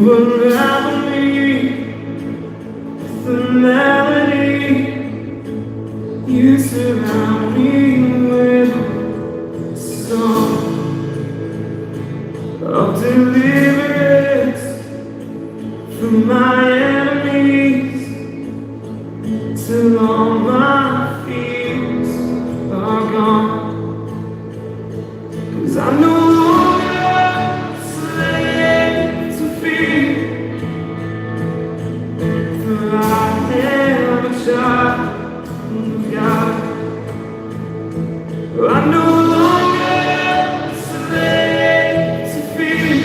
unravel me with the melody. You surround me with a song of deliverance from my enemies, till all my fears are gone. 'Cause I'm no longer a slave to fear, for I am a child of God. I'm no longer a slave to fear,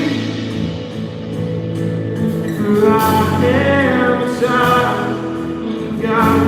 for I am a child of God.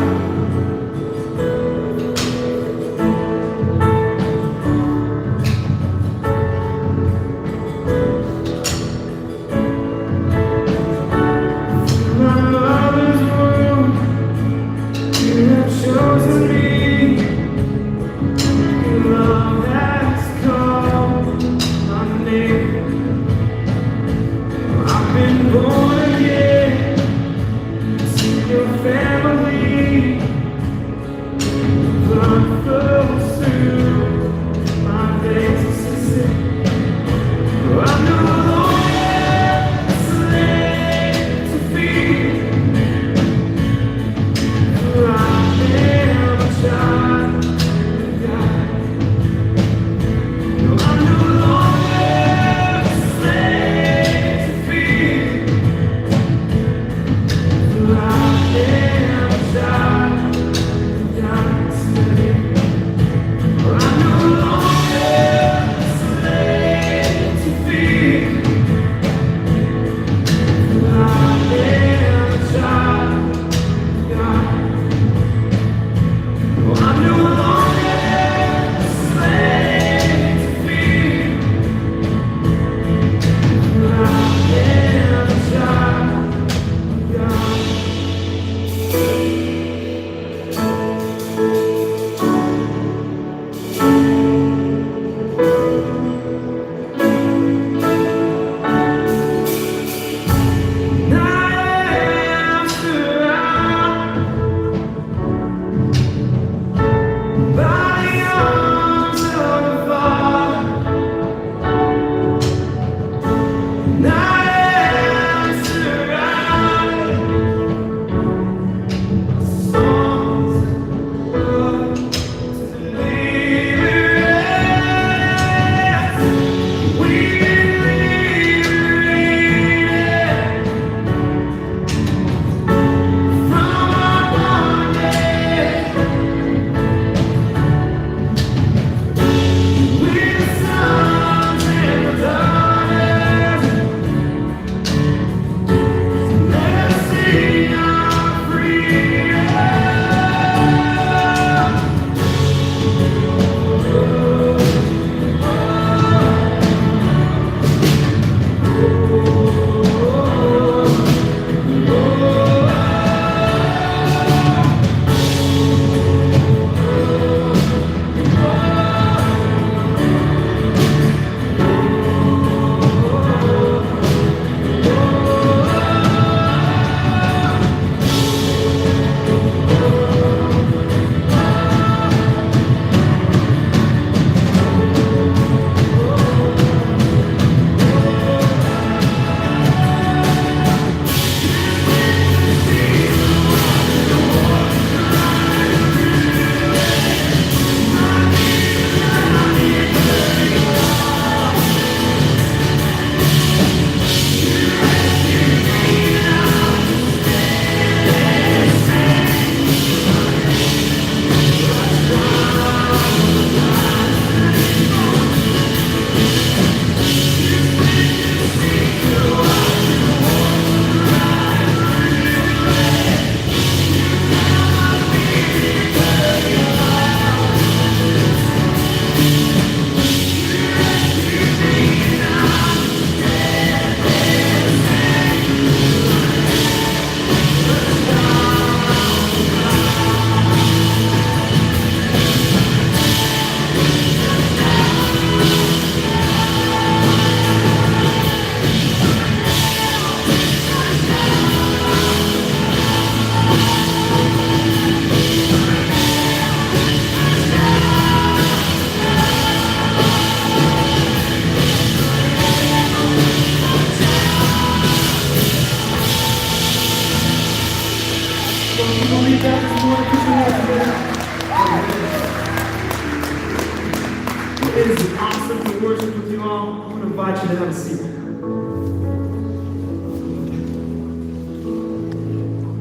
invite you to have a seat.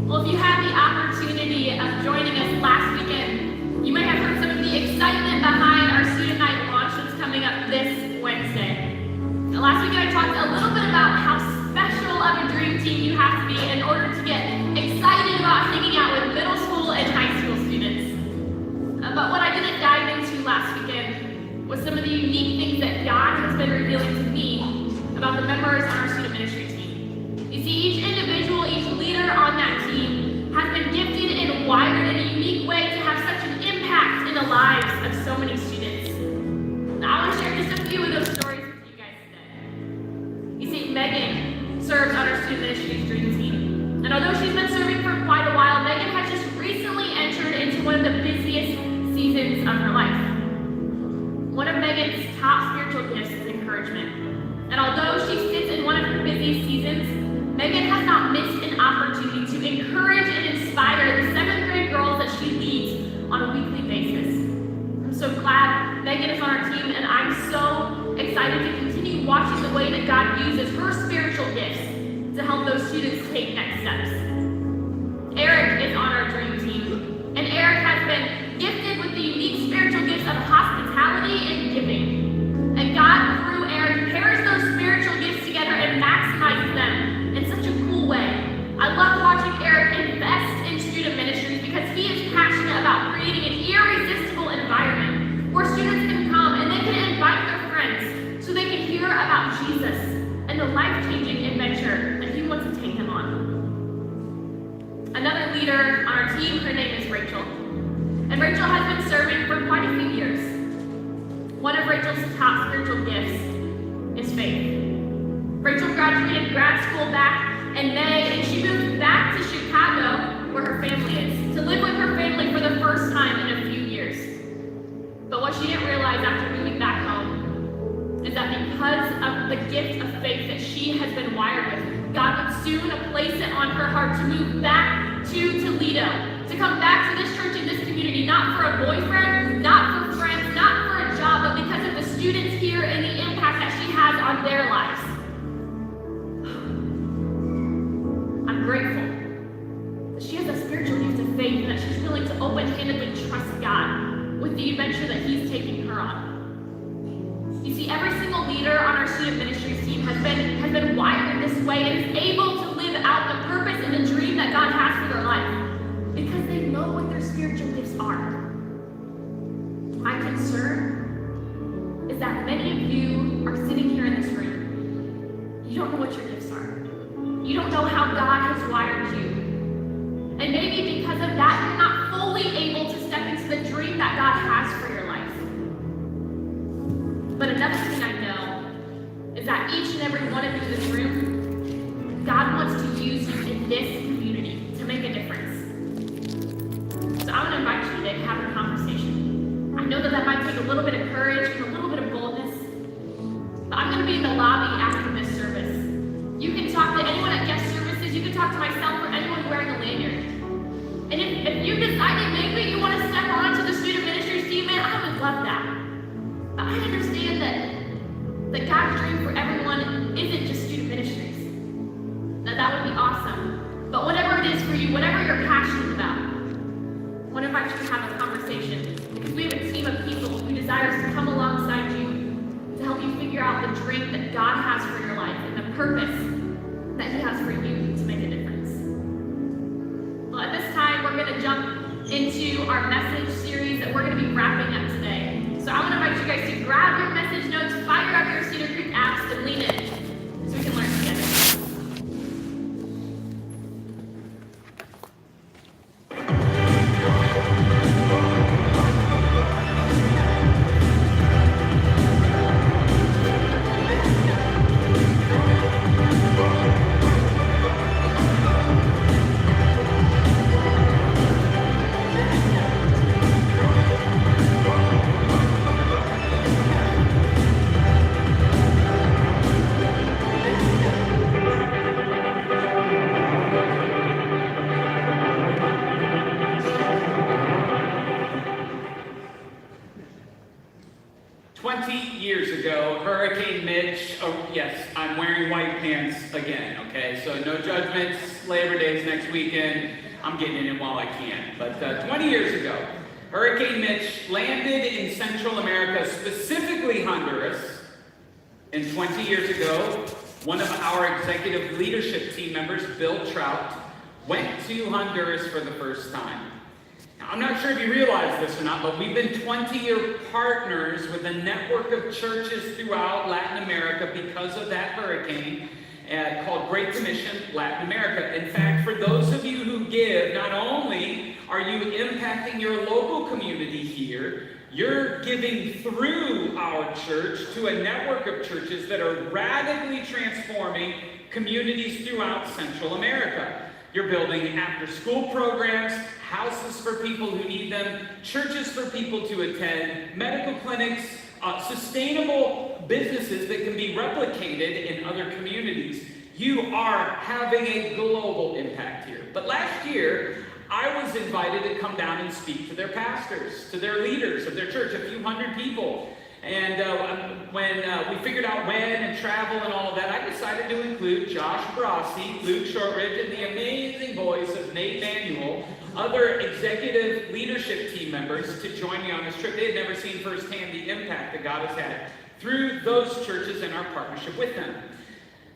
Well, if you had the opportunity of joining us last weekend, you might have heard some of the excitement behind our student night launch that's coming up this Wednesday. Now, last weekend I talked a little bit about how special of a dream team you have to be in order to get excited about hanging out with middle school and high school students. But what I didn't dive into last weekend was some of the unique things that God has been revealing to me about the members on our student ministry team. You see, each individual, each leader on that team has been gifted and wired in a unique way to have such an impact in the lives of so many students. Now, I want to share just a few of those stories with you guys today. You see, Megan serves on our student ministry's dream team. And although she's been serving for quite a while, Megan has just recently entered into one of the busiest seasons of her life. One of Megan's top spiritual gifts is encouragement. And although she sits in one of her busiest seasons, Megan has not missed an opportunity to encourage and inspire the 7th grade girls that she leads on a weekly basis. I'm so glad Megan is on our team, and I'm so excited to continue watching the way that God uses her spiritual gifts to help those students take next steps. Eric is on our dream team, and Eric has been gifted with the unique spiritual gifts of hospitality and giving. And God, through Eric, pairs those spiritual gifts together and maximizes them in such a cool way. I love watching Eric invest in student ministries because he is passionate about creating an irresistible environment where students can come and they can invite their friends so they can hear about Jesus and the life-changing adventure that he wants to take them on. Another leader on our team, her name is Rachel. And Rachel has been serving for quite a few years. One of Rachel's top spiritual gifts is faith. Rachel graduated grad school back in May, and she moved back to Chicago, where her family is, to live with her family for the first time in a few years. But what she didn't realize after moving back home is that because of the gift of faith that she has been wired with, God would soon place it on her heart to move back to Toledo, to come back to this church and this community, not for a boyfriend, not for friends, not for a job, but because of the students here and the impact that she has on their lives. I'm grateful that she has a spiritual gift of faith and that she's willing to open-handedly trust God with the adventure that He's taking her on. You see, every single leader on our student ministries team has been wired this way and is able to live out the purpose and the dream that God has for their life because they know what their spiritual gifts are. My concern is that many of you are sitting here in this room. You don't know what your gifts are. You don't know how God has wired you. And maybe because of that, you're not fully able to step into the dream that God has for your life. But another thing I know is that each and every one of you in this room, God wants to use you in this community to make a difference. So I want to invite you today to have a conversation. I know that might take a little bit of courage and a little bit of boldness, but I'm going to be in the lobby after this service. You can talk to anyone at guest services, you can talk to myself or anyone wearing a lanyard. And if you decided maybe you want to step on to the student ministries team, man, I would love that. But I understand that God's dream for everyone isn't just student ministries. That would be awesome. But whatever it is for you, whatever you're passionate about, I want to invite you to have a conversation because we have a team of people who desires to come alongside you to help you figure out the dream that God has for your life and the purpose that He has for you to make a difference. Well, at this time, we're going to jump into our message series that we're going to be wrapping up today. So I want to invite you guys to grab your message notes, fire up your Cedar Creek apps, and lean in so we can learn together. ago, Hurricane Mitch, oh yes, I'm wearing white pants again, okay? So no judgments, Labor Day's next weekend, I'm getting in while I can. But 20 years ago, Hurricane Mitch landed in Central America, specifically Honduras. And 20 years ago, one of our executive leadership team members, Bill Trout, went to Honduras for the first time. Now, I'm not sure if you realize this or not, but we've been 20-year partners with a network of churches throughout Latin America because of that hurricane called Great Commission Latin America. In fact, for those of you who give, not only are you impacting your local community here, you're giving through our church to a network of churches that are radically transforming communities throughout Central America. You're building after-school programs, houses for people who need them, churches for people to attend, medical clinics, sustainable businesses that can be replicated in other communities. You are having a global impact here. But last year, I was invited to come down and speak to their pastors, to their leaders of their church, a few hundred people. And when we figured out when and travel and all of that, I decided to include Josh Brossi, Luke Shortridge, and the amazing voice of Nate Manuel, other executive leadership team members, to join me on this trip. They had never seen firsthand the impact that God has had through those churches and our partnership with them.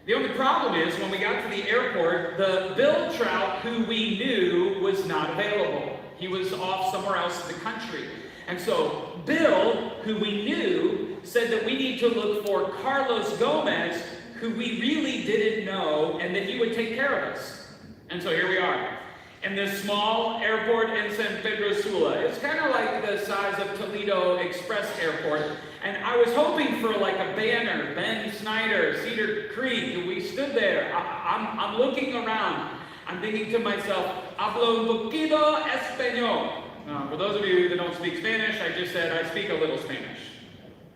The only problem is, when we got to the airport, the Bill Trout, who we knew, was not available. He was off somewhere else in the country. And so Bill, who we knew, said that we need to look for Carlos Gomez, who we really didn't know, and that he would take care of us. And so here we are, in this small airport in San Pedro Sula. It's kind of like the size of Toledo Express Airport. And I was hoping for like a banner, Ben Snyder, Cedar Creek. We stood there. I'm looking around. I'm thinking to myself, hablo un poquito español. For those of you that don't speak Spanish, I just said I speak a little Spanish,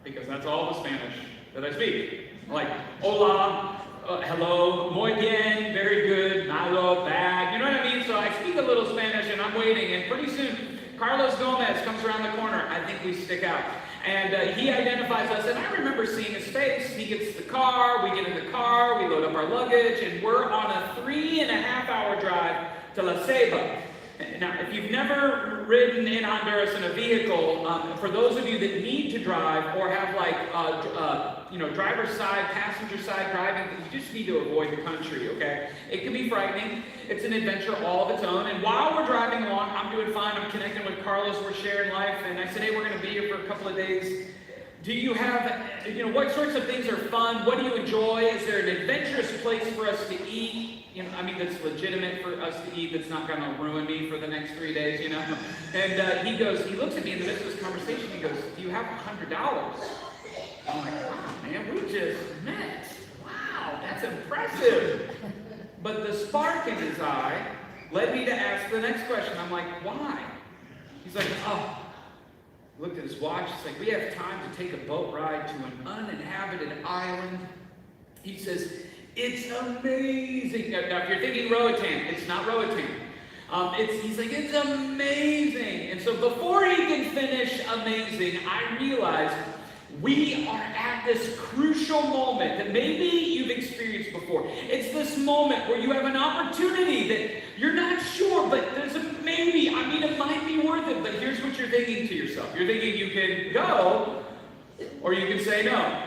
because that's all the Spanish that I speak. Like, hola, hello, muy bien, very good, malo, bad, you know what I mean? So I speak a little Spanish, and I'm waiting, and pretty soon, Carlos Gomez comes around the corner. I think we stick out. And he identifies us, and I remember seeing his face. He gets the car, we get in the car, we load up our luggage, and we're on a 3.5-hour drive to La Ceiba. Now, if you've never ridden in Honduras in a vehicle, for those of you that need to drive or have like, driver's side, passenger side driving, you just need to avoid the country, okay? It can be frightening. It's an adventure all of its own. And while we're driving along, I'm doing fine. I'm connecting with Carlos. We're sharing life. And I said, hey, we're going to be here for a couple of days. Do you have, what sorts of things are fun? What do you enjoy? Is there an adventurous place for us to eat? That's legitimate for us to eat, that's not going to ruin me for the next 3 days, And he looks at me in the midst of this conversation, he goes, do you have $100? I'm like, wow, man, we just met. Wow, that's impressive. But the spark in his eye led me to ask the next question. I'm like, why? He's like, looked at his watch. It's like, we have time to take a boat ride to an uninhabited island. He says, it's amazing. Now, if you're thinking Roatan, it's not Roatan. He's like, it's amazing. And so before he can finish amazing, I realized we are at this crucial moment that maybe you've experienced before. It's this moment where you have an opportunity that you're not sure, but there's a maybe. It might be worth it, but here's what you're thinking to yourself. You're thinking you can go, or you can say no.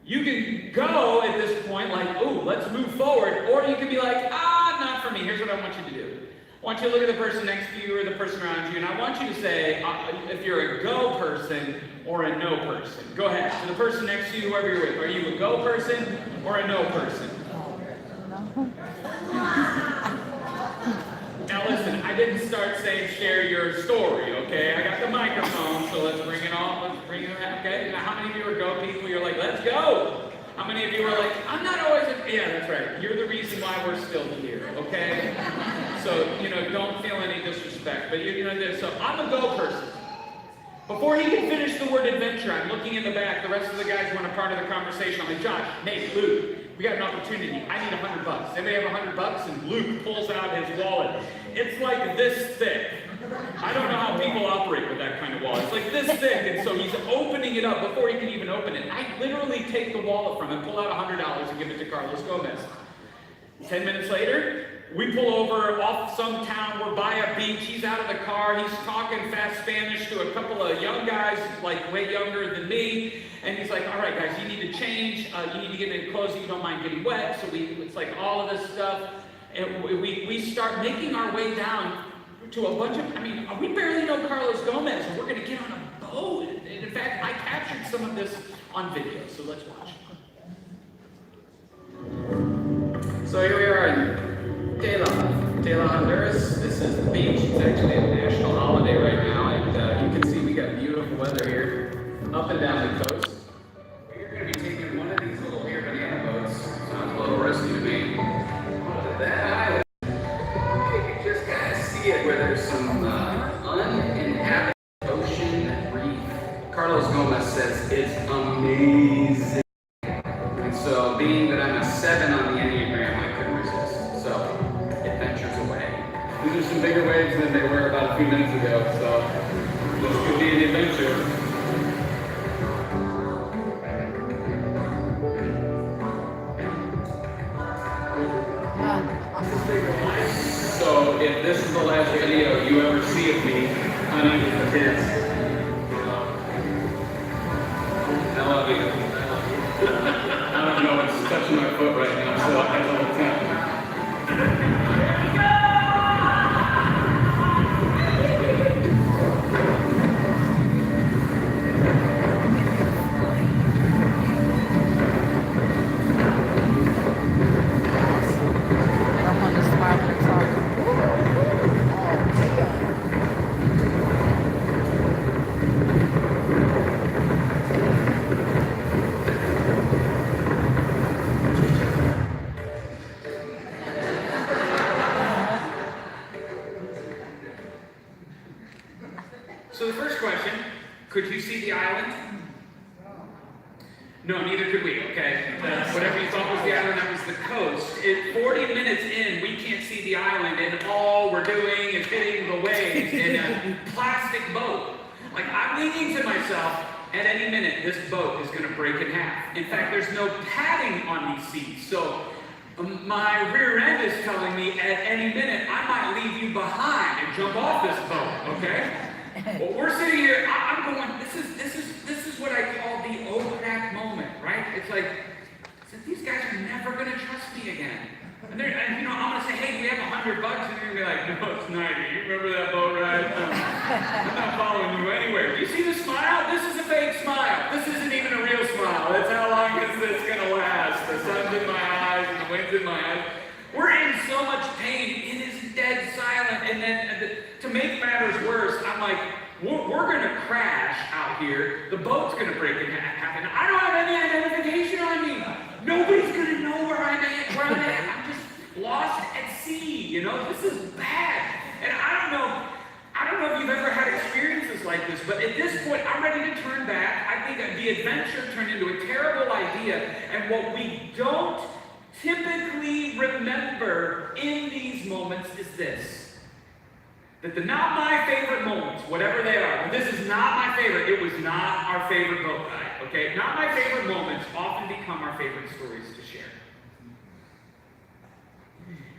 You can go at this point like, oh, let's move forward, or you can be like, not for me. Here's what I want you to do. I want you to look at the person next to you or the person around you, and I want you to say if you're a go person or a no person. Go ahead. To the person next to you, whoever you're with, are you a go person or a no person? Now listen, I didn't start saying share your story, okay? I got the microphone, so let's bring it on. Let's bring it on, okay? Now, how many of you are go people? You're like, let's go. How many of you are like, I'm not always, yeah, that's right. You're the reason why we're still here, okay? So, don't feel any disrespect. But, so I'm a go person. Before he can finish the word adventure, I'm looking in the back. The rest of the guys want a part of the conversation. I'm like, Josh, Nate, Luke, we got an opportunity. I need $100. Anybody have $100? And Luke pulls out his wallet. It's like this thick. I don't know how people operate with that kind of wallet. It's like this thick, and so he's opening it up before he can even open it. I literally take the wallet from him, pull out $100 and give it to Carlos Gomez. 10 minutes later, we pull over off some town, we're by a beach, he's out of the car, he's talking fast Spanish to a couple of young guys, like way younger than me, and he's like, all right guys, you need to change, you need to get in clothes so you don't mind getting wet, so it's like all of this stuff, and we start making our way down to a bunch of, we barely know Carlos Gomez, and we're going to get on a boat, and in fact, I captured some of this on video, so let's watch. So here we are in Tela, Honduras. This is the beach. It's actually a national holiday right now, and you can see we got beautiful weather here, up and down the coast. We're going to be taking one of these little air banana boats. Sounds a little risky to me. But that island, you can just kind of see it where there's some uninhabited ocean reef. Carlos Gomez says it's amazing. And so, being that I'm a 7 on the Enneagram, I couldn't resist. So, adventures away. These are some bigger waves than they were about a few minutes ago, so this could be an adventure. So, if this is the last video you ever see of me, I'm not even kids. I love you. I don't know, it's touching my foot right now, so I have a little time. So the first question, could you see the island? No, neither could we, okay? Whatever you thought was the island, that was the coast. 40 minutes in, we can't see the island, and all we're doing is hitting the waves in a plastic boat. Like, I'm thinking to myself, at any minute, this boat is going to break in half. In fact, there's no padding on these seats, so my rear end is telling me at any minute, I might leave you behind and jump off this boat, okay? Well, we're sitting here, I'm going, this is what I call the oh crap moment, right? It's like, these guys are never going to trust me again. And I'm going to say, hey, we have $100, and they're going to be like, no, it's 90. You remember that boat ride? I'm not following you anywhere. Do you see the smile? This is a fake smile. This isn't even a real smile. That's how long is this going to last? The sun's in my eyes, and the wind's in my eyes. We're in so much pain. It is dead silent. And then to make matters worse, I'm like, we're going to crash out here. The boat's going to break in half. And I don't have any identification on me. Nobody's going to know where I'm at. I'm just lost at sea. You know, this is bad. And I don't know if you've ever had experiences like this, but at this point, I'm ready to turn back. I think the adventure turned into a terrible idea. And what we don't typically remember in these moments is this. That the not my favorite moments, whatever they are, this is not my favorite, it was not our favorite boat ride, okay? Not my favorite moments often become our favorite stories to share.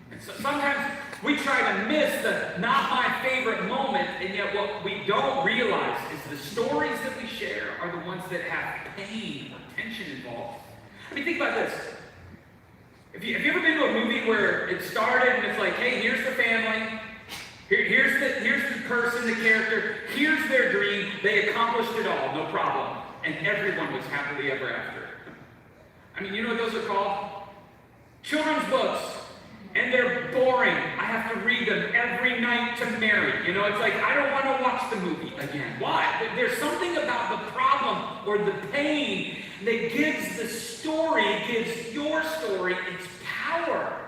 And so sometimes we try to miss the not my favorite moment, and yet what we don't realize is the stories that we share are the ones that have pain or tension involved. I mean, think about this. Have you ever been to a movie where it started and it's like, hey, here's the family, here's the person, the character, here's their dream, they accomplished it all, no problem, and everyone was happily ever after. I mean, you know what those are called? Children's books, and they're boring. I have to read them every night to Mary. You know, it's like, I don't want to watch the movie again. Why? There's something about the problem or the pain that gives the story, gives your story its power.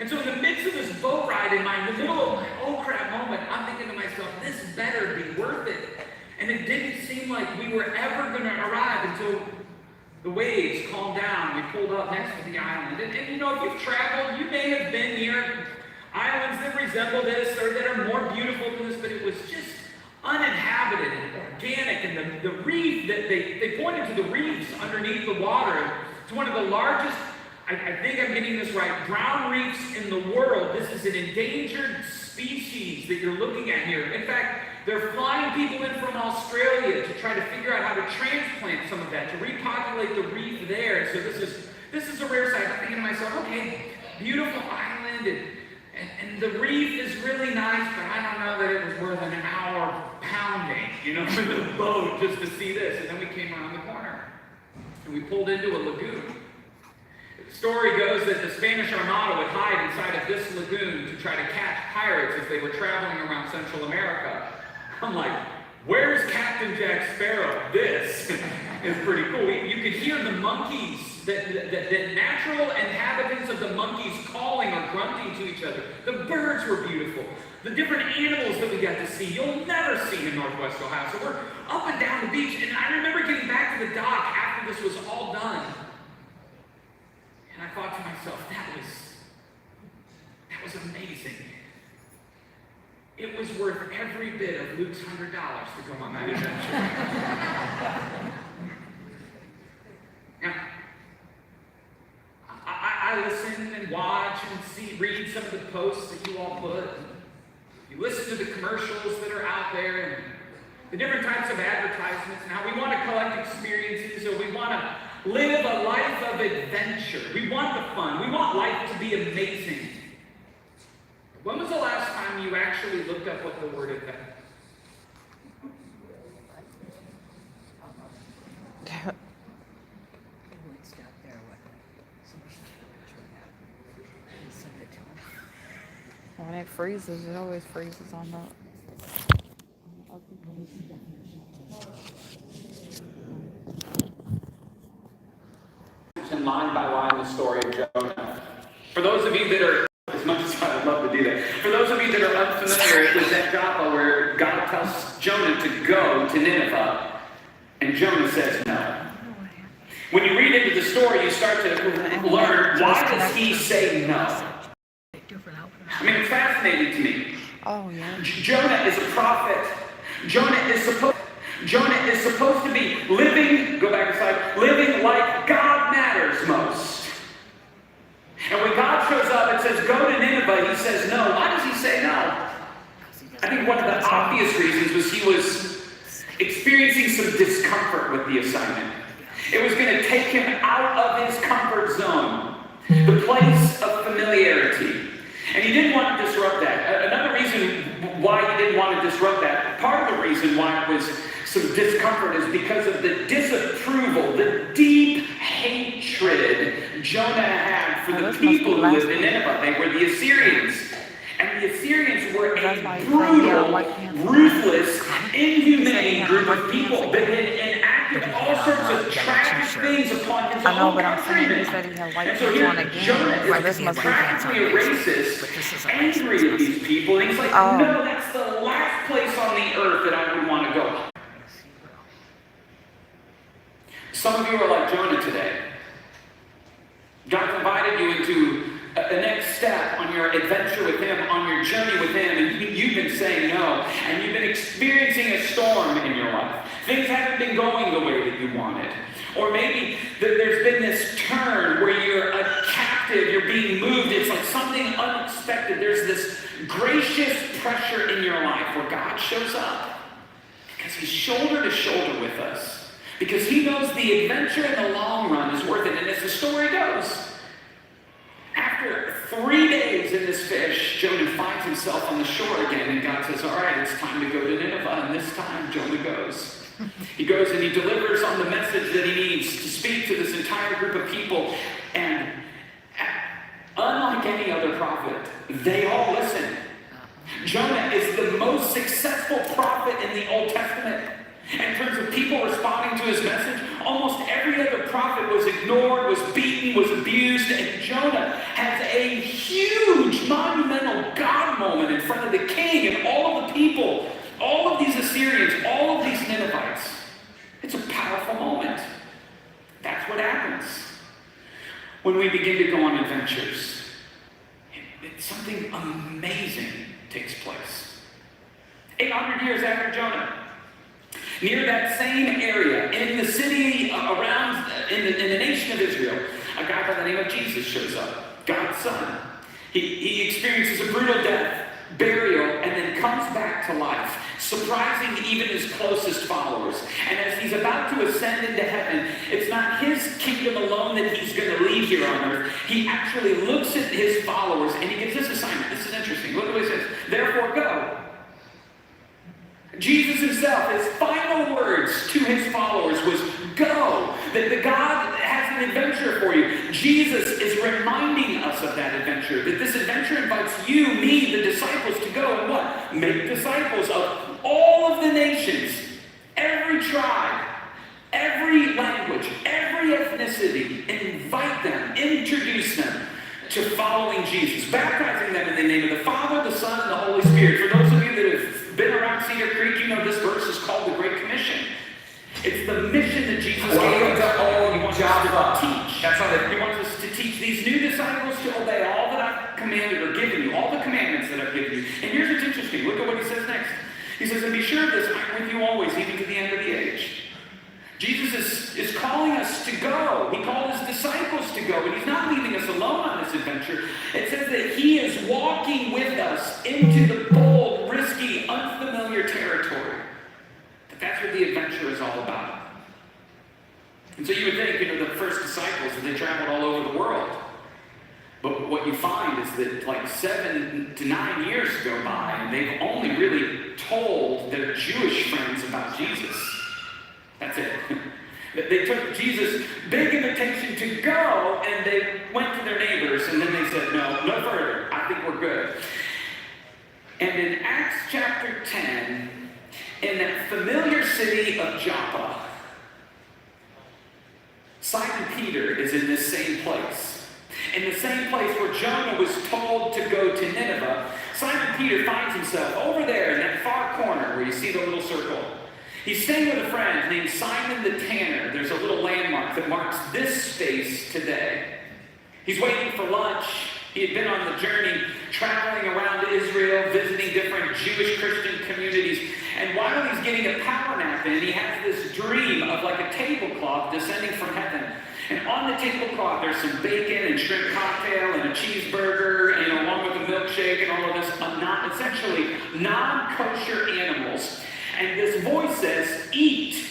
And so in the midst of this boat ride, in the middle of my oh crap moment, I'm thinking to myself, this better be worth it. And it didn't seem like we were ever going to arrive until the waves calmed down. We pulled up next to the island. And you know, if you've traveled, you may have been near islands that resemble this or that are more beautiful than this, but it was just uninhabited and organic. And the reef, that they pointed to the reefs underneath the water. It's one of the largest, I think I'm getting this right, brown reefs in the world. This is an endangered species that you're looking at here. In fact, they're flying people in from Australia to try to figure out how to transplant some of that, to repopulate the reef there. So this is a rare sight. I'm thinking to myself, okay, beautiful island, and the reef is really nice, but I don't know that it was worth an hour pounding, for the boat just to see this. And then we came around the corner, and we pulled into a lagoon. The story goes that the Spanish Armada would hide inside of this lagoon to try to catch pirates as they were traveling around Central America. I'm like, where's Captain Jack Sparrow? This is pretty cool. You could hear the monkeys, the natural inhabitants of the monkeys calling or grunting to each other. The birds were beautiful. The different animals that we got to see, you'll never see in Northwest Ohio. So we're up and down the beach, and I remember getting back to the dock after this was all done. And I thought to myself, that was amazing. It was worth every bit of Luke's $100 to go on that adventure. Now, I listen and watch and read some of the posts that you all put. You listen to the commercials that are out there and the different types of advertisements and how we want to collect experiences or we want to live a life of adventure. We want the fun. We want life to be amazing. When was the last time you actually looked up what the word adventure? When it freezes, it always freezes on the. And line by line the story of Jonah. For those of you that are, as much as I'd love to do that, for those of you that are unfamiliar, it was at Joppa where God tells Jonah to go to Nineveh, and Jonah says no. When you read into the story, you start to learn, why does he say no? I mean, it's fascinating to me. Oh, yeah. Jonah is a prophet. Jonah is supposed to be living, go back a slide, living like God matters most. And when God shows up and says, go to Nineveh, he says no. Why does he say no? I think one of the obvious reasons was he was experiencing some discomfort with the assignment. It was going to take him out of his comfort zone, the place of familiarity. And he didn't want to disrupt that. Another reason why he didn't want to disrupt that, part of the reason why it was some discomfort is because of the disapproval, the deep hatred Jonah had for the people who lived in Nineveh. They were the Assyrians. And the Assyrians were a brutal, ruthless, inhumane group of people that had enacted all sorts of tragic things upon his own countrymen. And so here, Jonah is practically a racist, angry at these people, and he's like, no, that's the last place on the earth that I would want to go. Some of you are like Jonah today. God's invited you into a next step on your adventure with him, on your journey with him, and you've been saying no, and you've been experiencing a storm in your life. Things haven't been going the way that you wanted. Or maybe there's been this turn where you're a captive, you're being moved, it's like something unexpected. There's this gracious pressure in your life where God shows up because he's shoulder to shoulder with us. Because he knows the adventure in the long run is worth it. And as the story goes, after 3 days in this fish, Jonah finds himself on the shore again, and God says, all right, it's time to go to Nineveh. And this time, Jonah goes. He goes and he delivers on the message that he needs to speak to this entire group of people. And unlike any other prophet, they all listen. Jonah is the most successful prophet in the Old Testament. In terms of people responding to his message, almost every other prophet was ignored, was beaten, was abused, and Jonah has a huge, monumental God moment in front of the king and all of the people, all of these Assyrians, all of these Ninevites. It's a powerful moment. That's what happens when we begin to go on adventures. Something something amazing takes place. 800 years after Jonah, near that same area, in the city around, in the nation of Israel, a guy by the name of Jesus shows up, God's son. He experiences a brutal death, burial, and then comes back to life, surprising even his closest followers. And as he's about to ascend into heaven, it's not his kingdom alone that he's going to leave here on earth. He actually looks at his followers and he gives this assignment. This is interesting. Look at what he says. Therefore go. Jesus himself, his final words to his followers was, go. That God has an adventure for you. Jesus is reminding us of that adventure. That this adventure invites you, me, the disciples to go and what? Make disciples of all of the nations, every tribe, every language, every ethnicity. Invite them, introduce them to following Jesus, baptizing them in the name of the Father, the Son, and the Holy Spirit. For those of you that have been around Cedar Creek, you know this verse is called the Great Commission. It's the mission that Jesus gave us. He wants us to teach. That's how he wants us to teach these new disciples to obey all that I've commanded or given you, all the commandments that I've given you. And here's what's interesting. Look at what he says next. He says, and be sure of this, I'm with you always, even to the end of the age. Jesus is calling us to go. He called his disciples to go, but he's not leaving us alone on this adventure. It says that he is walking with us into the bold, risky, unfamiliar territory. But that's what the adventure is all about. And so you would think, the first disciples, they traveled all over the world. But what you find is that like 7 to 9 years go by, and they've only really told their Jewish friends about Jesus. That's it. They took Jesus' big invitation to go, and they went to their neighbors, and then they said, no further. I think we're good. And in Acts chapter 10, in that familiar city of Joppa, Simon Peter is in this same place. In the same place where Jonah was told to go to Nineveh, Simon Peter finds himself over there in that far corner where you see the little circle. He's staying with a friend named Simon the Tanner. There's a little landmark that marks this space today. He's waiting for lunch. He had been on the journey, traveling around Israel, visiting different Jewish Christian communities. And while he's getting a power nap in, he has this dream of like a tablecloth descending from heaven. And on the tablecloth, there's some bacon and shrimp cocktail and a cheeseburger, and along with a milkshake and all of this, essentially non-kosher animals. And this voice says, eat.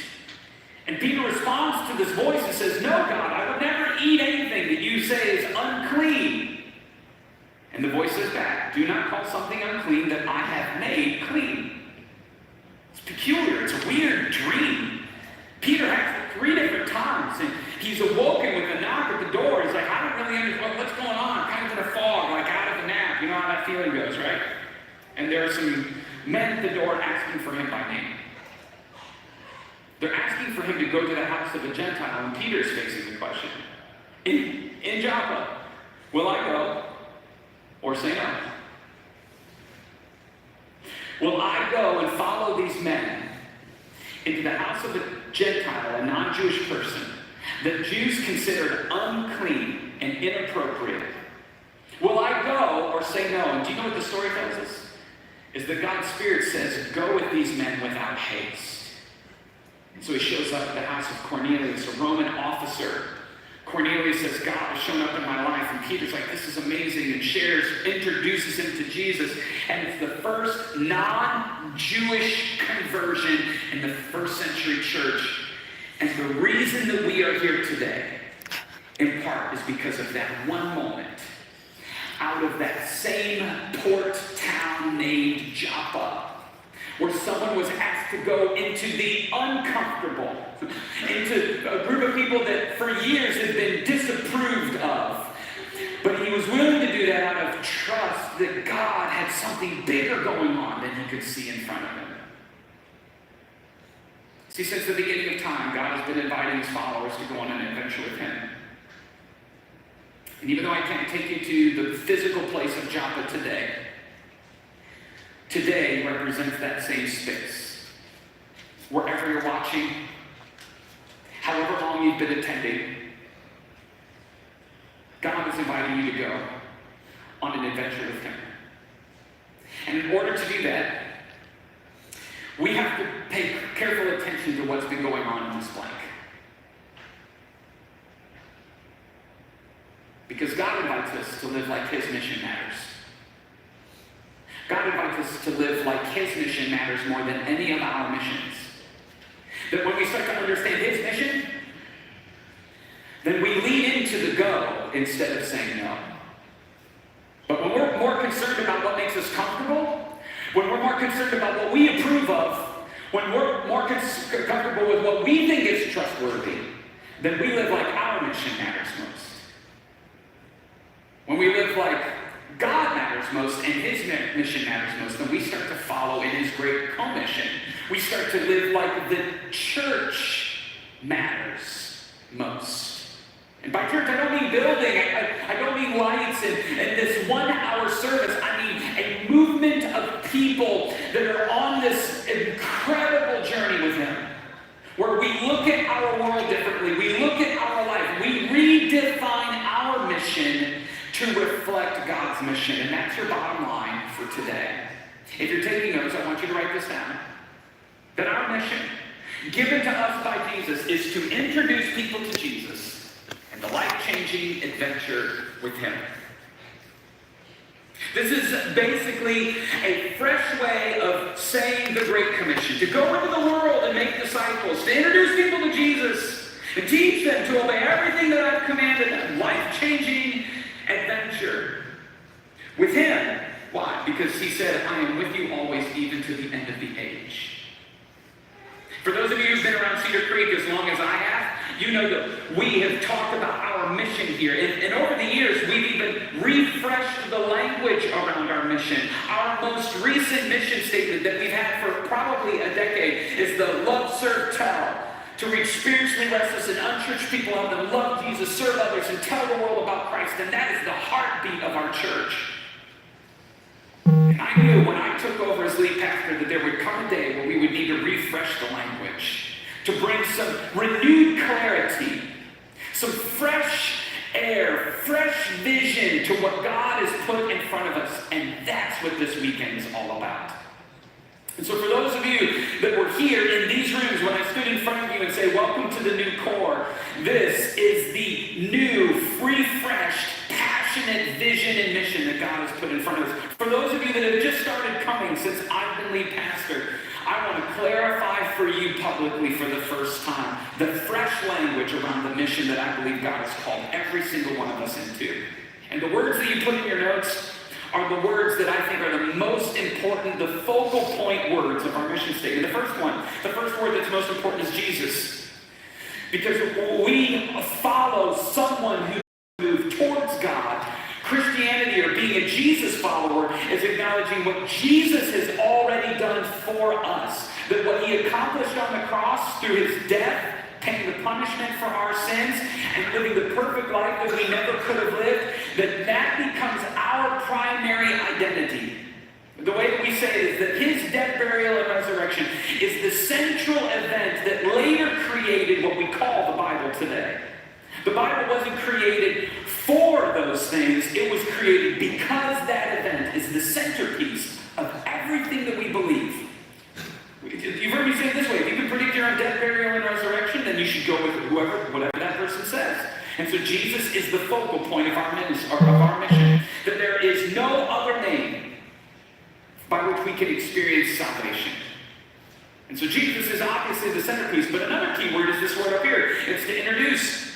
And Peter responds to this voice and says, no, God, I would never eat anything that you say is unclean. And the voice says back, do not call something unclean that I have made clean. It's peculiar. It's a weird dream. Peter has it 3 different times, and he's awoken with a knock at the door. He's like, I don't really understand what's going on. I'm kind of in a fog, like out of a nap. You know how that feeling goes, right? And there are some men at the door asking for him by name. They're asking for him to go to the house of a Gentile, and Peter's facing the question. In Joppa, will I go or say no? Will I go and follow these men into the house of a Gentile, a non-Jewish person, that Jews considered unclean and inappropriate? Will I go or say no? And do you know what the story tells us? Is that God's Spirit says, go with these men without haste. And so he shows up at the house of Cornelius, a Roman officer. Cornelius says, God has shown up in my life. And Peter's like, this is amazing, and introduces him to Jesus. And it's the first non-Jewish conversion in the first century church. And the reason that we are here today, in part, is because of that one moment out of that same port town named Joppa, where someone was asked to go into the uncomfortable, into a group of people that for years had been disapproved of. But he was willing to do that out of trust that God had something bigger going on than he could see in front of him. See, since the beginning of time, God has been inviting his followers to go on an adventure with him. And even though I can't take you to the physical place of Joppa today represents that same space. Wherever you're watching, however long you've been attending, God is inviting you to go on an adventure with him. And in order to do that, we have to pay careful attention to what's been going on in this blank. Because God invites us to live like His mission matters. God invites us to live like His mission matters more than any of our missions. That when we start to understand His mission, then we lean into the go instead of saying no. But when we're more concerned about what makes us comfortable, when we're more concerned about what we approve of, when we're more comfortable with what we think is trustworthy, then we live like our mission matters most. When we live like God matters most and His mission matters most, then we start to follow in His great commission. We start to live like the church matters most. And by church, I don't mean building, I don't mean lights and this 1 hour service. I mean a movement of people that are on this incredible journey with Him, where we look at our world differently, we look at our life, we redefine our mission to reflect God's mission. And that's your bottom line for today. If you're taking notes, I want you to write this down. That our mission, given to us by Jesus, is to introduce people to Jesus and the life-changing adventure with Him. This is basically a fresh way of saying the Great Commission, to go into the world and make disciples, to introduce people to Jesus, and teach them to obey everything that I've commanded them. Life-changing adventure with Him. Why? Because He said, I am with you always, even to the end of the age. For those of you who've been around Cedar Creek as long as I have, you know that we have talked about our mission here. And over the years, we've even refreshed the language around our mission. Our most recent mission statement that we've had for probably a decade is the love, serve, tell. To reach spiritually restless and unchurched people out there, love Jesus, serve others, and tell the world about Christ. And that is the heartbeat of our church. And I knew when I took over as lead pastor that there would come a day where we would need to refresh the language, to bring some renewed clarity, some fresh air, fresh vision to what God has put in front of us. And that's what this weekend is all about. And so for those of you that were here in these rooms when I stood in front of you and say, welcome to the new core, this is the new, refreshed, passionate vision and mission that God has put in front of us. For those of you that have just started coming since I've been lead pastor, I want to clarify for you publicly for the first time the fresh language around the mission that I believe God has called every single one of us into. And the words that you put in your notes are the words that I think are the most important, the focal point words of our mission statement. The first word that's most important is Jesus. Because we follow someone who moved towards God. Christianity, or being a Jesus follower, is acknowledging what Jesus has already done for us. That what He accomplished on the cross through His death, paying the punishment for our sins, and living the perfect life that we never could have lived, that becomes our primary identity. The way that we say it is that His death, burial, and resurrection is the central event that later created what we call the Bible today. The Bible wasn't created for those things, it was created because that event is the centerpiece of everything that we believe. You've heard me say it this way: if you can predict your own death, burial, and resurrection, then you should go with whatever that person says. And so Jesus is the focal point of our mission. That there is no other name by which we can experience salvation. And so Jesus is obviously the centerpiece. But another key word is this word up here. It's to introduce.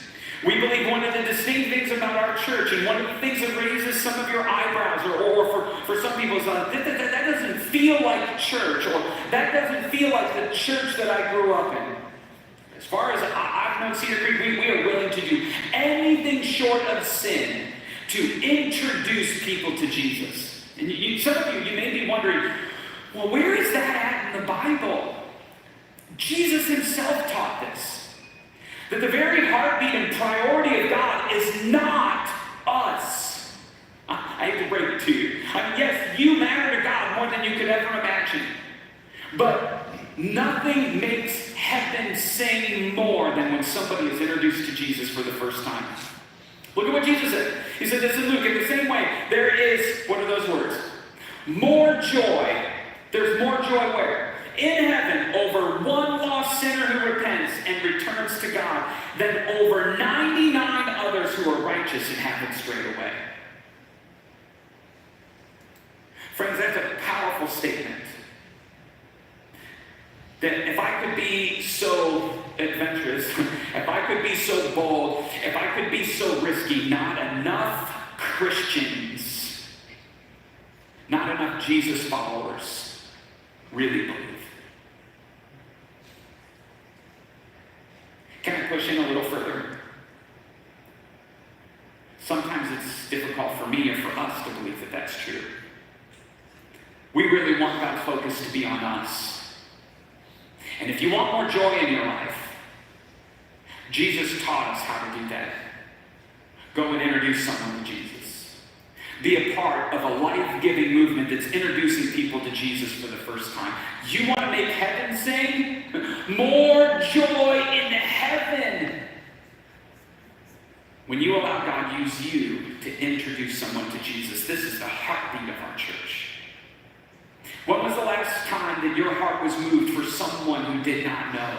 We believe one of the distinct things about our church, and one of the things that raises some of your eyebrows, or for some people, is that doesn't feel like church, or that doesn't feel like the church that I grew up in. As far as I've known Cedar Creek, we are willing to do anything short of sin to introduce people to Jesus. And some of you may be wondering, well, where is that at in the Bible? Jesus Himself taught this. That the very heartbeat and priority of God is not us. I hate to break it to you. Yes, you matter to God more than you could ever imagine. But nothing makes heaven sing more than when somebody is introduced to Jesus for the first time. Look at what Jesus said. He said this in Luke. In the same way, there is, what are those words? More joy. There's more joy where? In heaven over one lost sinner who repents and returns to God than over 99 others who are righteous and heaven straight away. Friends, that's a powerful statement. That if I could be so adventurous, if I could be so bold, if I could be so risky, not enough Christians, not enough Jesus followers really believe. Can I push in a little further? Sometimes it's difficult for me or for us to believe that that's true. We really want God's focus to be on us. And if you want more joy in your life, Jesus taught us how to do that. Go and introduce someone to Jesus. Be a part of a life-giving movement that's introducing people to Jesus for the first time. You want to make heaven sing? More joy in heaven. When you allow God to use you to introduce someone to Jesus, this is the heartbeat of our church. When was the last time that your heart was moved for someone who did not know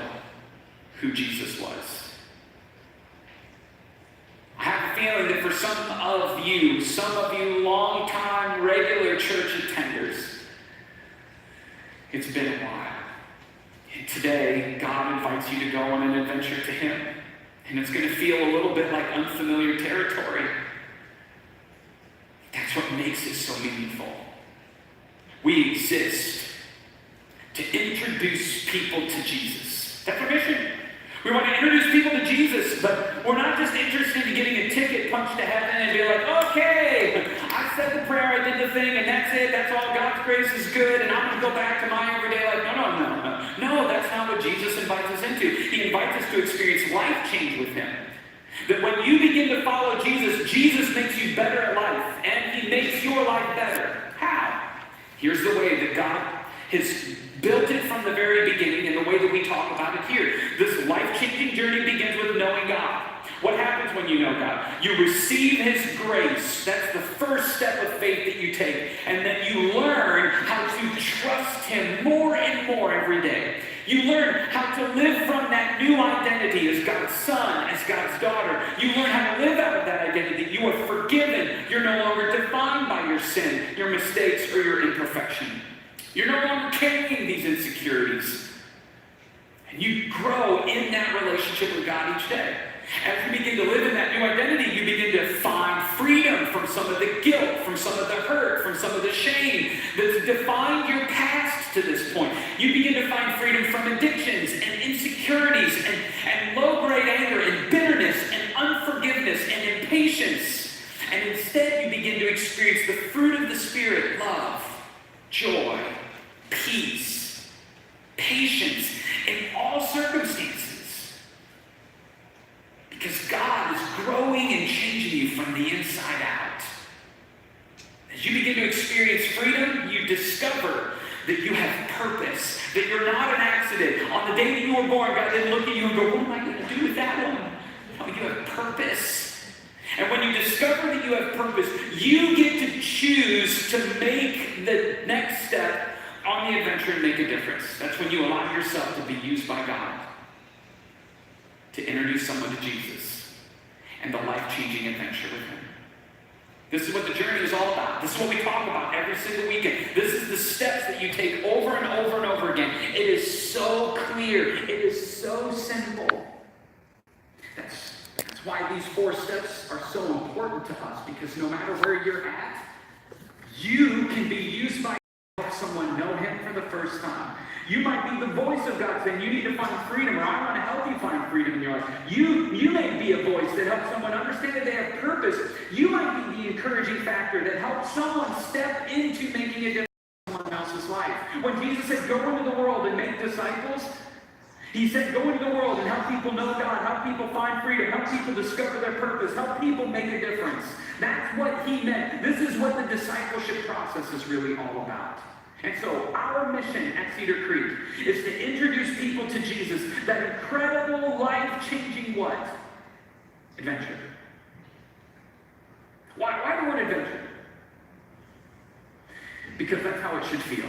who Jesus was? I have a feeling that for some of you long-time regular church attenders, it's been a while. And today, God invites you to go on an adventure to Him. And it's going to feel a little bit like unfamiliar territory. That's what makes it so meaningful. We exist to introduce people to Jesus. That's our mission. We want to introduce people to Jesus, but we're not just interested in getting a ticket punched to heaven and be like, okay, I said the prayer, I did the thing, and that's it, that's all, God's grace is good, and I'm going to go back to my everyday life. No, that's not what Jesus invites us into. He invites us to experience life change with Him. That when you begin to follow Jesus, Jesus makes you better at life, and He makes your life better. How? Here's the way that God has built it from the very beginning and the way that we talk about it here. This life-changing journey begins with knowing God. What happens when you know God? You receive His grace. That's the first step of faith that you take. And then you learn how to trust Him more and more every day. You learn how to live from that new identity as God's son, as God's daughter. You learn how to live out of that identity. You are forgiven. You're no longer defined by your sin, your mistakes, or your imperfection. You're no longer carrying these insecurities. And you grow in that relationship with God each day. As you begin to live in that new identity, you begin to find freedom from some of the guilt, from some of the hurt, from some of the shame that's defined your past to this point. You begin to find freedom from addictions and insecurities and low-grade anger and bitterness and unforgiveness and impatience. And instead, you begin to experience the fruit of the Spirit: love, joy, peace, patience in all circumstances. Because God is growing and changing you from the inside out. As you begin to experience freedom, you discover that you have purpose, that you're not an accident. On the day that you were born, God didn't look at you and go, what am I going to do with that one? No, you have purpose. And when you discover that you have purpose, you get to choose to make the next step on the adventure and make a difference. That's when you allow yourself to be used by God to introduce someone to Jesus and the life-changing adventure with Him. This is what the journey is all about. This is what we talk about every single weekend. This is the steps that you take over and over and over again. It is so clear. It is so simple. That's why these 4 steps are so important to us, because no matter where you're at, you can be used by God to help someone know Him for the first time. You might be the voice of God saying, you need to find freedom, or I want to help you find freedom in your life. You may be a voice that helps someone understand that they have purpose. You might be the encouraging factor that helps someone step into making a difference in someone else's life. When Jesus said, go into the world and make disciples, He said, go into the world and help people know God, help people find freedom, help people discover their purpose, help people make a difference. That's what He meant. This is what the discipleship process is really all about. And so our mission at Cedar Creek is to introduce people to Jesus, that incredible, life-changing what? Adventure. Why the word adventure? Because that's how it should feel.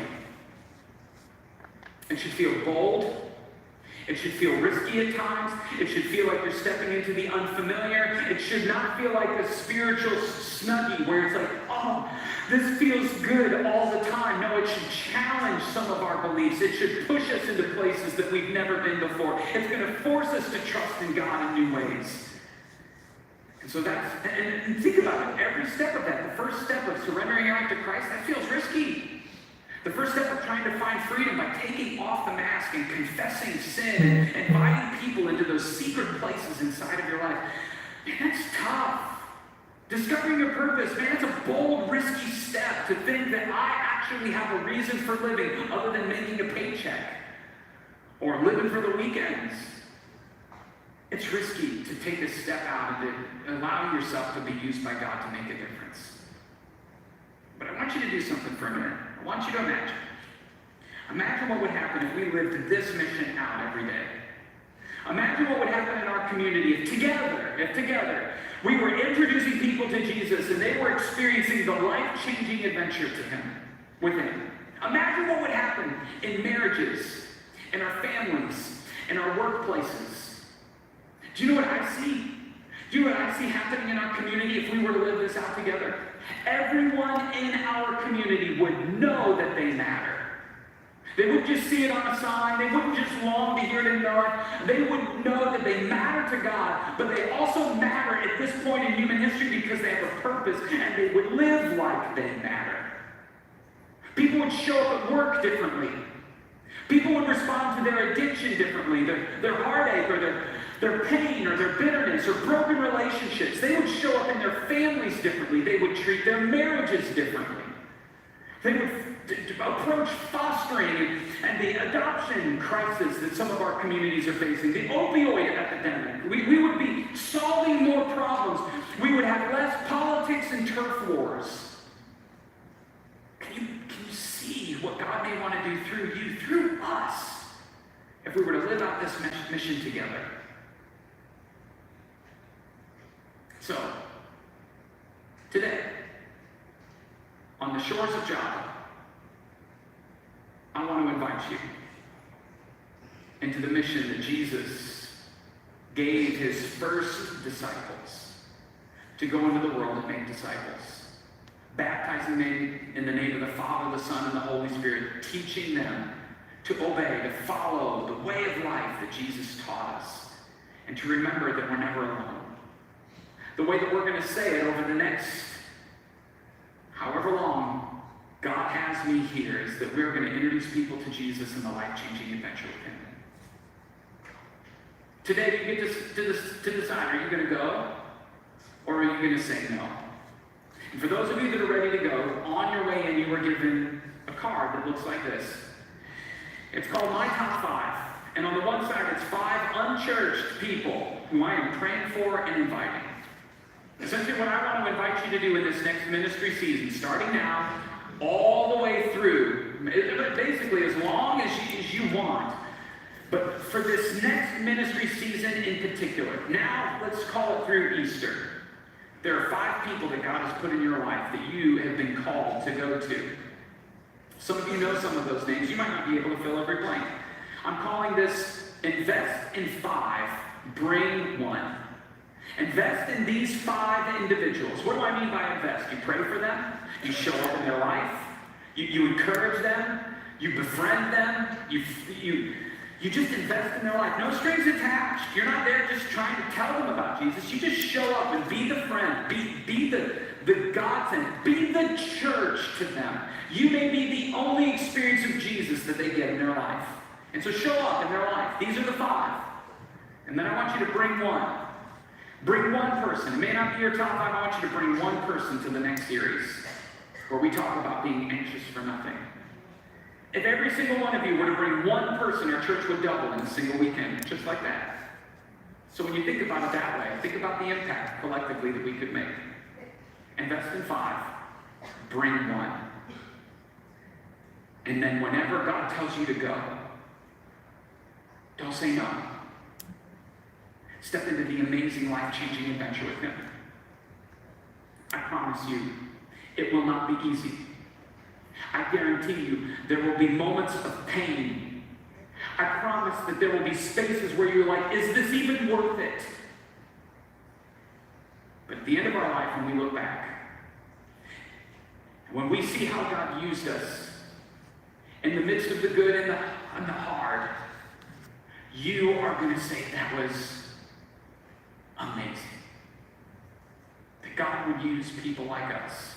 It should feel bold. It should feel risky at times. It should feel like you're stepping into the unfamiliar. It should not feel like a spiritual snuggie where it's like, oh, this feels good all the time. No, it should challenge some of our beliefs. It should push us into places that we've never been before. It's going to force us to trust in God in new ways. And so and think about it. Every step of that, the first step of surrendering your life to Christ, that feels risky. The first step of trying to find freedom by taking off the mask and confessing sin and inviting people into those secret places inside of your life. Man, that's tough. Discovering your purpose, man, that's a bold, risky step to think that I actually have a reason for living other than making a paycheck or living for the weekends. It's risky to take a step out and to allow yourself to be used by God to make a difference. But I want you to do something for a minute. I want you to imagine. Imagine what would happen if we lived this mission out every day. Imagine what would happen in our community if together, we were introducing people to Jesus and they were experiencing the life-changing adventure with Him. Imagine what would happen in marriages, in our families, in our workplaces. Do you know what I see? Do you know what I see happening in our community if we were to live this out together? Everyone in our community would know that they matter. They wouldn't just see it on a sign. They wouldn't just long to hear it in their life. They would know that they matter to God, but they also matter at this point in human history because they have a purpose and they would live like they matter. People would show up at work differently. People would respond to their addiction differently, their heartache or their pain or their bitterness or broken relationships. They would show up in their families differently. They would treat their marriages differently. They would approach fostering and the adoption crisis that some of our communities are facing, the opioid epidemic. We would be solving more problems. We would have less politics and turf wars. Can you see what God may want to do through you, through us, if we were to live out this mission together? So, today, on the shores of Java, I want to invite you into the mission that Jesus gave His first disciples to go into the world and make disciples, baptizing them in the name of the Father, the Son, and the Holy Spirit, teaching them to obey, to follow the way of life that Jesus taught us, and to remember that we're never alone. The way that we're going to say it over the next however long God has me here is that we're going to introduce people to Jesus and the life-changing adventure with Him. Today you get to decide, are you going to go or are you going to say no? And for those of you that are ready to go, on your way in you were given a card that looks like this. It's called My Top 5. And on the one side it's 5 unchurched people who I am praying for and inviting. Essentially what I want to invite you to do in this next ministry season, starting now, all the way through, basically as long as you want, but for this next ministry season in particular, now let's call it through Easter. There are 5 people that God has put in your life that you have been called to go to. Some of you know some of those names. You might not be able to fill every blank. I'm calling this Invest in 5, Bring 1. Invest in these 5 individuals. What do I mean by invest? You pray for them. You show up in their life. You encourage them. You befriend them. You just invest in their life. No strings attached. You're not there just trying to tell them about Jesus. You just show up and be the friend. Be the godsend. Be the church to them. You may be the only experience of Jesus that they get in their life. And so show up in their life. These are the 5. And then I want you to bring 1. Bring 1 person. It may not be your top 5. I want you to bring 1 person to the next series where we talk about being anxious for nothing. If every single one of you were to bring 1 person, our church would double in a single weekend, just like that. So when you think about it that way, think about the impact collectively that we could make. Invest in 5. Bring 1. And then whenever God tells you to go, don't say no. Step into the amazing, life-changing adventure with Him. I promise you, it will not be easy. I guarantee you there will be moments of pain. I promise that there will be spaces where you're like, is this even worth it? But at the end of our life, when we look back, when we see how God used us in the midst of the good and the hard, you are going to say that was amazing. That God would use people like us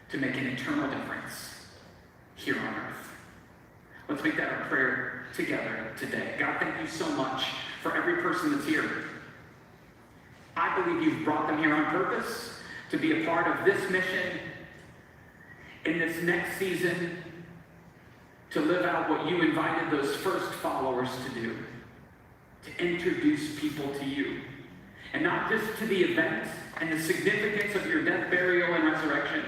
to make an eternal difference here on earth. Let's make that our prayer together today. God, thank you so much for every person that's here. I believe you've brought them here on purpose to be a part of this mission in this next season, to live out what you invited those first followers to do, to introduce people to you. And not just to the event and the significance of your death, burial, and resurrection,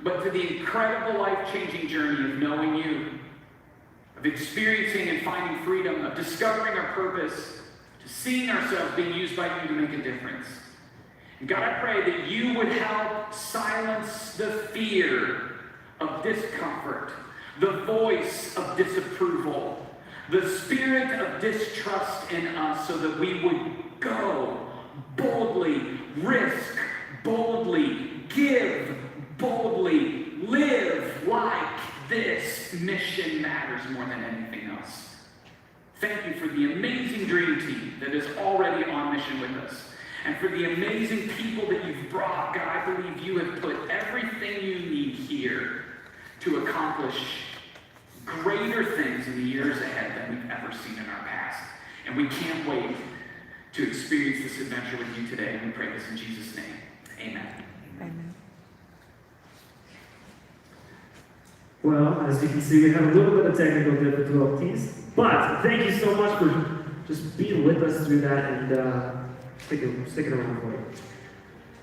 but to the incredible life-changing journey of knowing you, of experiencing and finding freedom, of discovering our purpose, to seeing ourselves being used by you to make a difference. And God, I pray that you would help silence the fear of discomfort, the voice of disapproval, the spirit of distrust in us, so that we would go boldly, risk boldly, give boldly, live like this mission matters more than anything else. Thank you for the amazing dream team that is already on mission with us. And for the amazing people that you've brought. God, I believe you have put everything you need here to accomplish greater things in the years ahead than we've ever seen in our past. And we can't wait to experience this adventure with you today. And we pray this in Jesus' name. Amen. Amen. Well, as you can see, we have a little bit of technical difficulties, but thank you so much for just being with us through that and sticking around for you.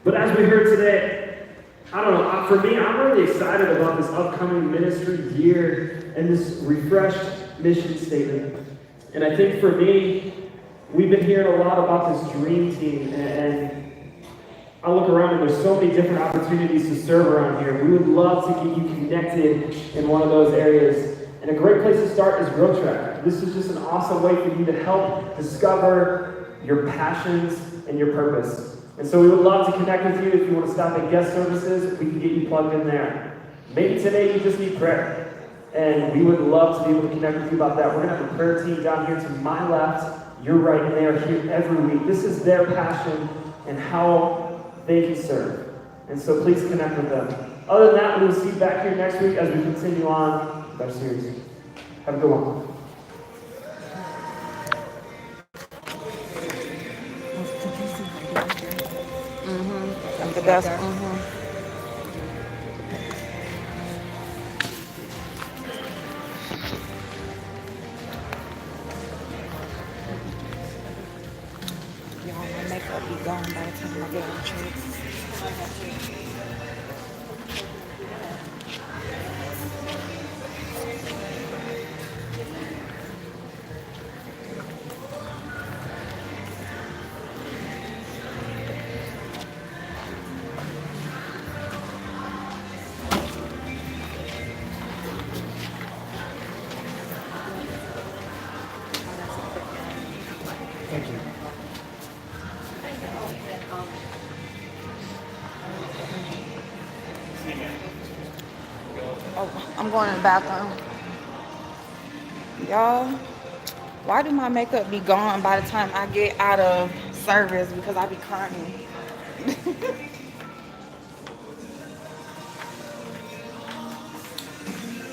But as we heard today, I don't know, for me, I'm really excited about this upcoming ministry year and this refreshed mission statement. And I think for me, we've been hearing a lot about this dream team, and I look around and there's so many different opportunities to serve around here. We would love to get you connected in one of those areas. And a great place to start is Grow Track. This is just an awesome way for you to help discover your passions and your purpose. And so we would love to connect with you. If you want to stop at guest services, we can get you plugged in there. Maybe today you just need prayer. And we would love to be able to connect with you about that. We're going to have a prayer team down here to my left. You're right, and they are here every week. This is their passion and how they can serve. And so please connect with them. Other than that, we will see you back here next week as we continue on with our series. Have a good one. At the desk. Y'all, my makeup be gone by the time I get on church. Thank you. Oh, I'm going in the bathroom. Y'all, why do my makeup be gone by the time I get out of service? Because I be crying.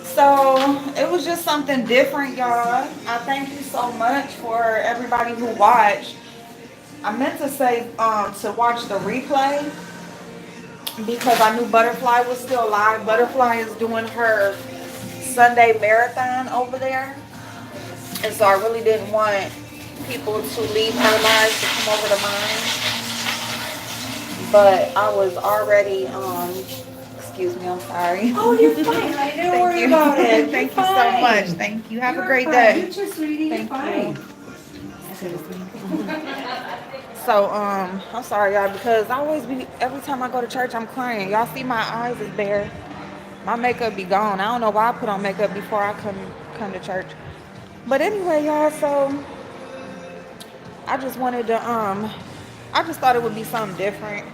So it was just something different, y'all. I thank you so much for everybody who watched. I meant to say to watch the replay because I knew Butterfly was still alive. Butterfly is doing her Sunday marathon over there. And so I really didn't want people to leave her lives to come over to mine. But I was already, excuse me, I'm sorry. Oh, you're fine. I didn't worry about it. Thank you so much. Thank you. Have a great day. You too, sweetie. You're fine. So, I'm sorry, y'all, because I always be, every time I go to church, I'm crying. Y'all see my eyes is bare. My makeup be gone. I don't know why I put on makeup before I come to church. But anyway, y'all, so I just wanted to I just thought it would be something different.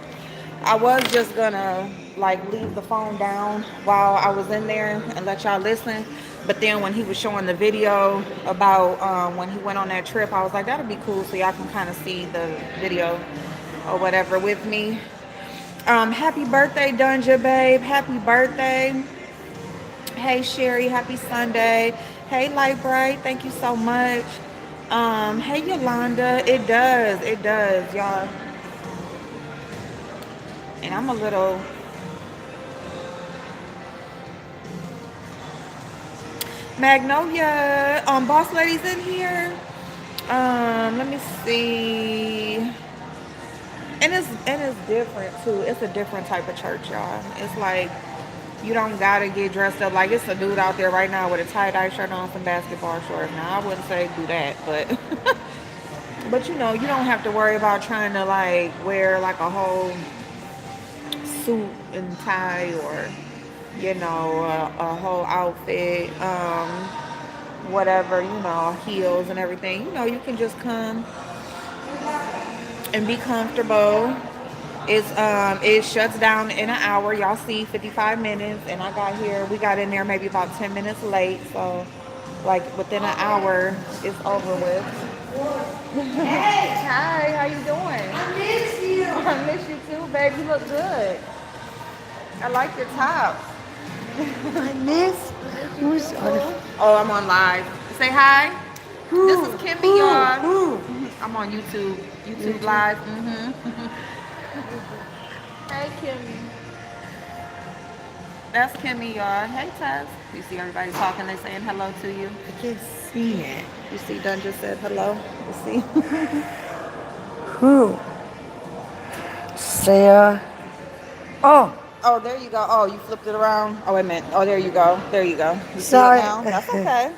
I was just gonna like leave the phone down while I was in there and let y'all listen. But then when he was showing the video about when he went on that trip, I was like, that'd be cool so y'all can kind of see the video or whatever with me. Happy birthday, Dunja, babe. Happy birthday. Hey, Sherry. Happy Sunday. Hey, Light Bright. Thank you so much. Hey, Yolanda. It does. It does, y'all. And I'm a little... Magnolia. Boss Lady's in here. Let me see. And it's different, too. It's a different type of church, y'all. It's like... You don't gotta get dressed up like it's a dude out there right now with a tie-dye shirt on, some basketball shorts. Now I wouldn't say do that, but but you know, you don't have to worry about trying to like wear like a whole suit and tie or you know a whole outfit, whatever, you know, heels and everything. You know, you can just come and be comfortable. It shuts down in an hour. Y'all see 55 minutes and we got in there maybe about 10 minutes late. So like within an hour it's over with. Hey, Hi, how you doing? I miss you. I miss you too, babe. You look good. I like your top. I miss. Who's on? Oh, I'm on live. Say hi. This is Kimmy, y'all. I'm on YouTube. YouTube live. Hey, Kimmy. That's Kimmy, y'all. Hey, Tess. You see everybody talking, they saying hello to you. I can't see it. You see Dunn just said hello. You see? Who? Sarah. Oh, Oh, there you go. Oh, you flipped it around. Oh, wait a minute. Oh, there you go. There you go. You sorry. see it now? That's okay.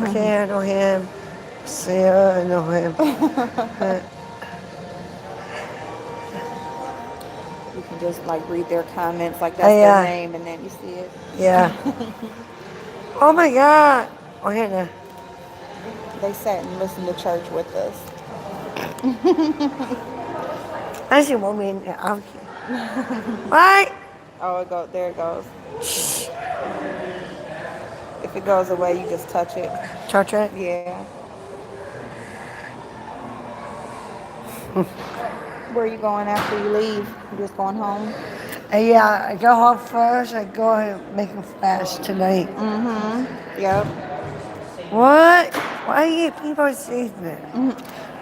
Okay, I know him. Sarah, I know him. You can just like read their comments, like that's their name, and then you see it. Yeah. Oh my God. Oh, Hannah. They sat and listened to church with us. I see one man out here. What? Oh, there it goes. If it goes away, you just touch it. Touch it? Yeah. Where are you going after you leave? You just going home? Yeah, I go home first. I go and make a fast tonight. Yep. What? Why you people say that?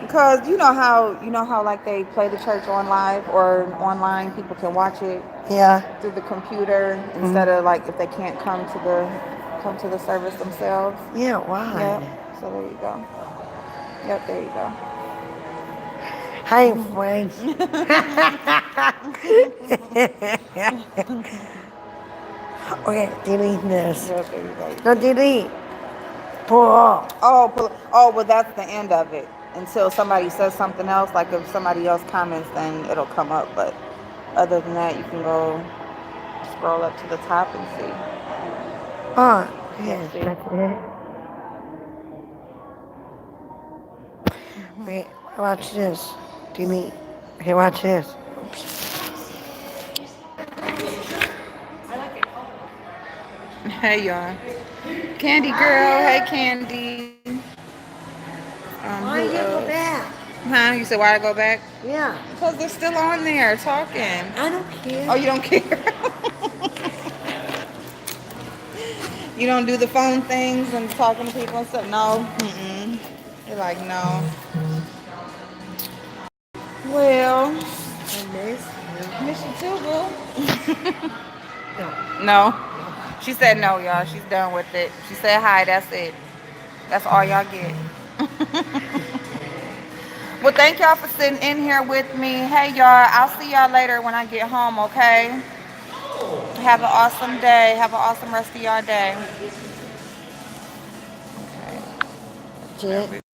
Because you know how like they play the church on live or online, people can watch it Yeah. through the computer instead of like if they can't come to the service themselves. Yeah, why? Yep. So there you go. Yep, there you go. Hi, friends. Okay, delete this. Yep, there you go. No, delete. Pull off. Oh, well, that's the end of it. Until somebody says something else, like if somebody else comments, then it'll come up. But other than that, you can go scroll up to the top and see. Oh, yeah, See? that's it. Wait, watch this. Delete. Okay, watch this. Hey, y'all. Candy girl. Hey, Candy. Why Who you go else? back? Huh? You said why I go back? Yeah. Because they're still on there talking. I don't care. Oh, you don't care? You don't do the phone things and talking to people and stuff? No. You're like, no. Well, I miss you. miss you too, boo. No. No. She said no, y'all. She's done with it. She said hi. That's it. That's all y'all get. Well, thank y'all for sitting in here with me. Hey, y'all. I'll see y'all later when I get home, okay? Have an awesome day. Have an awesome rest of y'all day. That's it.